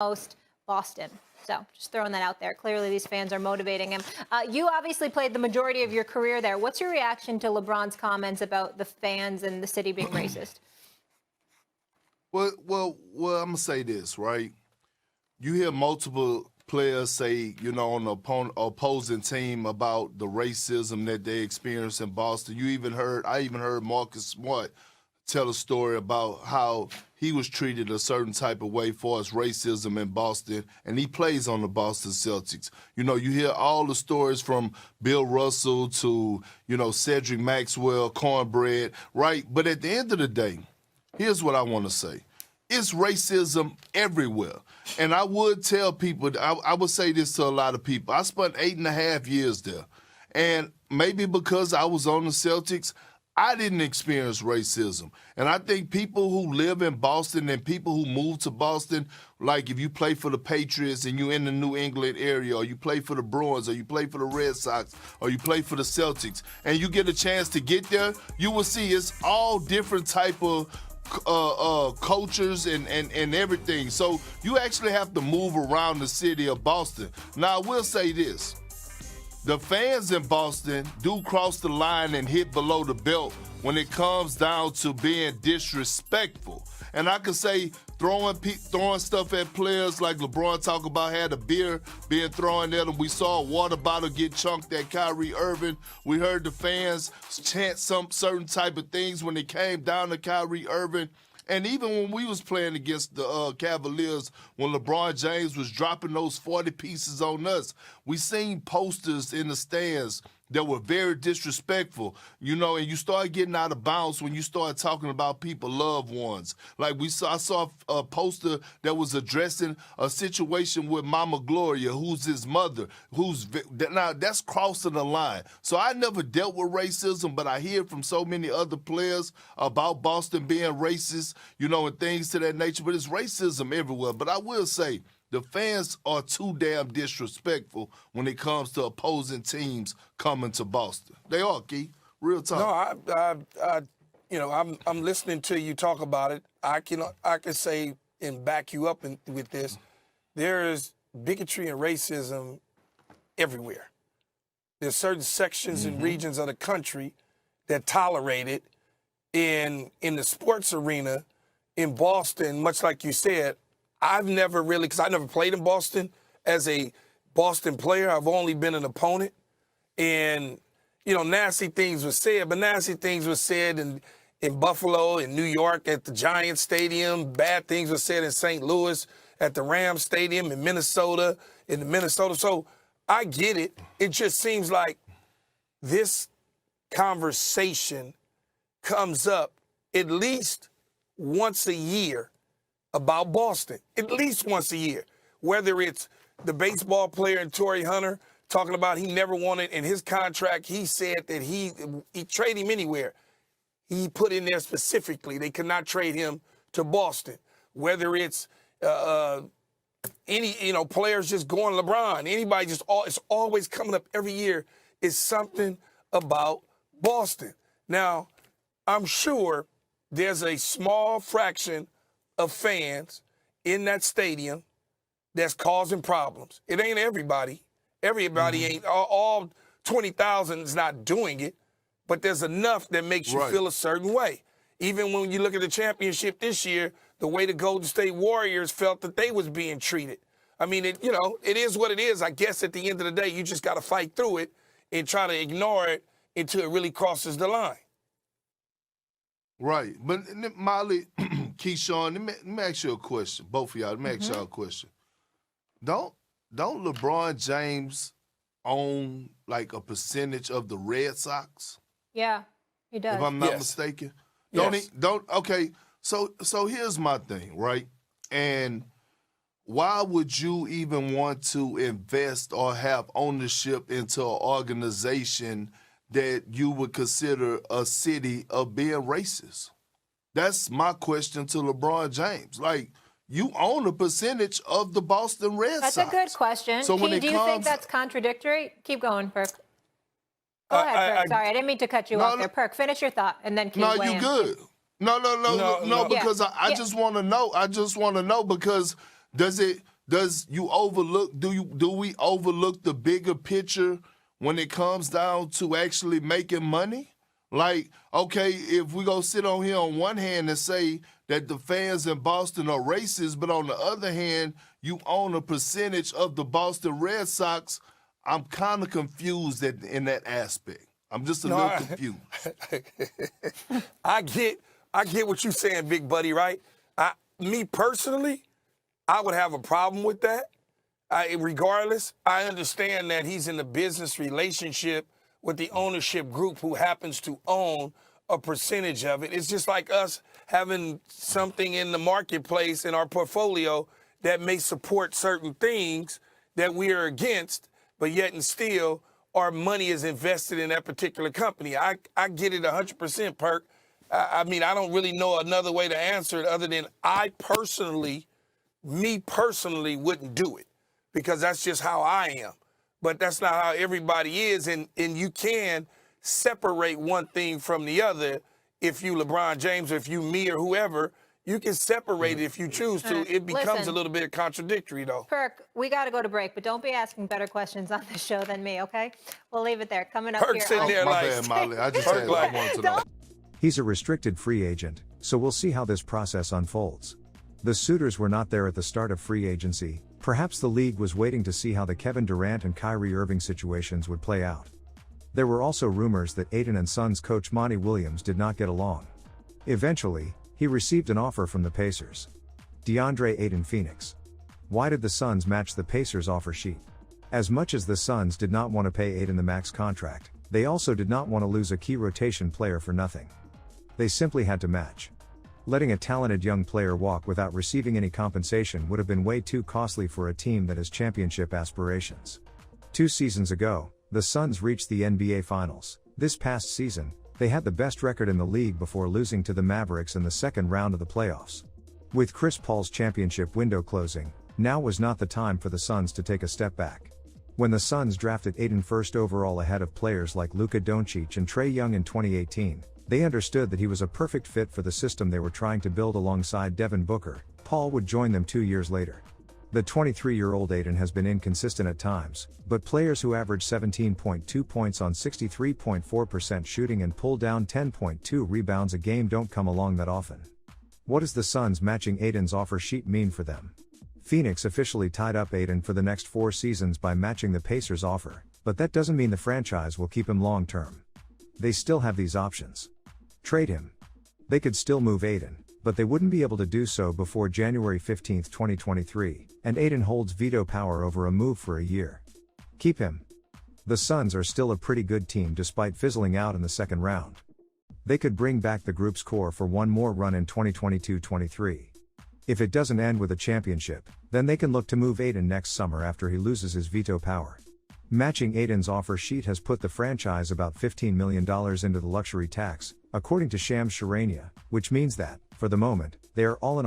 most Boston. So just throwing that out there. Clearly these fans are motivating him. You obviously played the majority of your career there. What's your reaction to LeBron's comments about the fans and the city being racist? Well, I'm going to say this, right? You hear multiple players say, you know, on the opposing team about the racism that they experience in Boston. I even heard Marcus Smart tell a story about how he was treated a certain type of way for his racism in Boston, and he plays on the Boston Celtics. You know, you hear all the stories from Bill Russell to, you know, Cedric Maxwell, Cornbread, right? But at the end of the day, here's what I want to say. It's racism everywhere. And I would tell people, I would say this to a lot of people. I spent 8.5 years there. And maybe because I was on the Celtics, I didn't experience racism. And I think people who live in Boston and people who move to Boston, like if you play for the Patriots and you're in the New England area, or you play for the Bruins, or you play for the Red Sox, or you play for the Celtics, and you get a chance to get there, you will see it's all different type of cultures and everything. So you actually have to move around the city of Boston. Now, I will say this. The fans in Boston do cross the line and hit below the belt when it comes down to being disrespectful. And I could say throwing stuff at players like LeBron talk about had a beer being thrown at him. We saw a water bottle get chunked at Kyrie Irving. We heard the fans chant some certain type of things when it came down to Kyrie Irving. And even when we was playing against the Cavaliers, when LeBron James was dropping those 40 pieces on us, we seen posters in the stands that were very disrespectful, you know, and you start getting out of bounds when you start talking about people, loved ones. Like I saw a poster that was addressing a situation with Mama Gloria, who's his mother, now that's crossing the line. So I never dealt with racism, but I hear from so many other players about Boston being racist, you know, and things to that nature, but it's racism everywhere. But I will say, the fans are too damn disrespectful when it comes to opposing teams coming to Boston. They are, Keith. Real talk. No, I'm listening to you talk about it. I can say and back you up with this. There is bigotry and racism everywhere. There's certain sections and regions of the country that tolerate it. In the sports arena in Boston, much like you said, I've never really, because I never played in Boston as a Boston player. I've only been an opponent. And, you know, nasty things were said, but nasty things were said in Buffalo, in New York at the Giants Stadium. Bad things were said in St. Louis at the Rams Stadium, in Minnesota. So I get it. It just seems like this conversation comes up at least once a year about Boston, at least once a year, whether it's the baseball player and Torrey Hunter talking about he never wanted in his contract. He said that he trade him anywhere. He put in there specifically they could not trade him to Boston. Whether it's any players just going LeBron, anybody it's always coming up every year is something about Boston. Now, I'm sure there's a small fraction of fans in that stadium that's causing problems. It ain't everybody. Everybody ain't, all 20,000 is not doing it, but there's enough that makes you feel a certain way. Even when you look at the championship this year, the way the Golden State Warriors felt that they was being treated. I mean, it is what it is. I guess at the end of the day, you just got to fight through it and try to ignore it until it really crosses the line. Right. But Molly, Keyshawn, let me ask you a question. Both of y'all, let me ask y'all a question. Don't LeBron James own like a percentage of the Red Sox? Yeah, he does. If I'm not mistaken. Yes. Okay. So here's my thing, right? And why would you even want to invest or have ownership into an organization that you would consider a city of being racist? That's my question to LeBron James. Like, you own a percentage of the Boston Red Sox. That's a good question. So do you think that's contradictory? Keep going, Perk. Go ahead, Perk. Sorry, I didn't mean to cut you off there. Perk, finish your thought, and then keep No, you good. No, because I just want to know. I just want to know because does it do we overlook the bigger picture when it comes down to actually making money? Like, okay, if we go sit on here on one hand and say that the fans in Boston are racist, but on the other hand, you own a percentage of the Boston Red Sox, I'm kind of confused in that aspect. I'm just a little confused. I get what you're saying, big buddy, right? Me personally, I would have a problem with that. Regardless, I understand that he's in a business relationship with the ownership group who happens to own a percentage of it. It's just like us having something in the marketplace in our portfolio that may support certain things that we are against, but yet and still our money is invested in that particular company. I get it 100%, Perk. I mean, I don't really know another way to answer it other than me personally wouldn't do it because that's just how I am. But that's not how everybody is, and you can separate one thing from the other. If you LeBron James or if you me or whoever, you can separate it if you choose to. It becomes a little bit contradictory, though. Perk, we got to go to break, but don't be asking better questions on the show than me, okay? We'll leave it there. Coming up Perk's here. in there My like, bad, Molly. I just said I wanted to know. He's a restricted free agent, so we'll see how this process unfolds. The suitors were not there at the start of free agency. Perhaps the league was waiting to see how the Kevin Durant and Kyrie Irving situations would play out. There were also rumors that Ayton and Suns coach Monty Williams did not get along. Eventually, he received an offer from the Pacers. DeAndre Ayton Phoenix. Why did the Suns match the Pacers' offer sheet? As much as the Suns did not want to pay Ayton the max contract, they also did not want to lose a key rotation player for nothing. They simply had to match. Letting a talented young player walk without receiving any compensation would have been way too costly for a team that has championship aspirations. 2 seasons ago, the Suns reached the NBA Finals. This past season, they had the best record in the league before losing to the Mavericks in the second round of the playoffs. With Chris Paul's championship window closing, now was not the time for the Suns to take a step back. When the Suns drafted Ayton first overall ahead of players like Luka Doncic and Trae Young in 2018, they understood that he was a perfect fit for the system they were trying to build alongside Devin Booker. Paul would join them 2 years later. The 23-year-old Ayton has been inconsistent at times, but players who average 17.2 points on 63.4% shooting and pull down 10.2 rebounds a game don't come along that often. What does the Suns matching Ayton's offer sheet mean for them? Phoenix officially tied up Ayton for the next 4 seasons by matching the Pacers' offer, but that doesn't mean the franchise will keep him long-term. They still have these options. Trade him. They could still move Ayton, but they wouldn't be able to do so before January 15, 2023, and Ayton holds veto power over a move for a year. Keep him. The Suns are still a pretty good team despite fizzling out in the second round. They could bring back the group's core for one more run in 2022-23. If it doesn't end with a championship, then they can look to move Ayton next summer after he loses his veto power. Matching Ayton's offer sheet has put the franchise about $15 million into the luxury tax, according to Shams Charania, which means that, for the moment, they are all in on